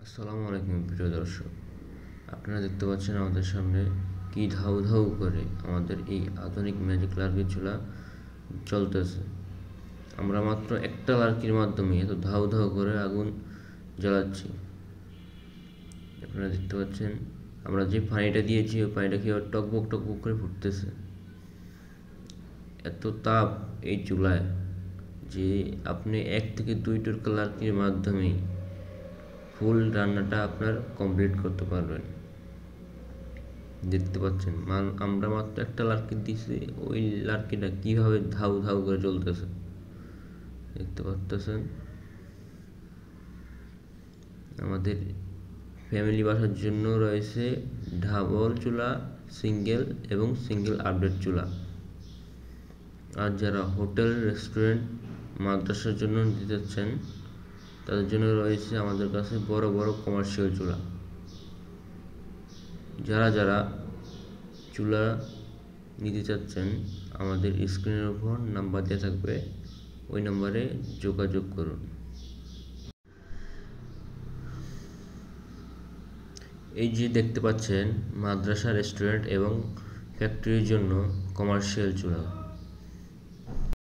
আসসালামু আলাইকুম প্রিয় দর্শক, আপনারা দেখতে পাচ্ছেন আমাদের সামনে কি ধাউ ধাউ করে আমাদের এই আধুনিক ম্যাজিক লার্কি চুলা চলতেছে। আমরা মাত্র একটা লার্কির মাধ্যমে এত ধাউ ধাউ করে আগুন জ্বালাচ্ছি। আপনারা দেখতে পাচ্ছেন আমরা যে পানিটা দিয়েছি ওই পানিটা কীভাবে টকবক টকবক করে ফুটতেছে। এত তাপ এই চুলায় যে আপনি 1 থেকে 2 টুকরা লার্কির মাধ্যমেই ফুল রান্নাটা আপনার কমপ্লিট করতে পারবেন। দেখতে পাচ্ছেন আমরা মাত্র একটা লার্কি দিছি, ওই লার্কিটা কিভাবে ধাউ ধাউ করে জ্বলতেছে দেখতে পাচ্ছেন। আমাদের ফ্যামিলি বাসার জন্য রয়েছে ডাবল চুলা, সিঙ্গেল এবং সিঙ্গেল আপডেট চুলা। আর যারা হোটেল, রেস্টুরেন্ট, মাদ্রাসার জন্য নিতে চাচ্ছেন তাদের জন্য রয়েছে আমাদের কাছে বড় বড় কমার্শিয়াল চুলা। যারা যারা চুলা নিতে চাচ্ছেন আমাদের স্ক্রিনের উপর নাম্বার দেওয়া থাকবে, ওই নাম্বারে যোগাযোগ করুন। এই যে দেখতে পাচ্ছেন মাদ্রাসা, রেস্টুরেন্ট এবং ফ্যাক্টরির জন্য কমার্শিয়াল চুলা।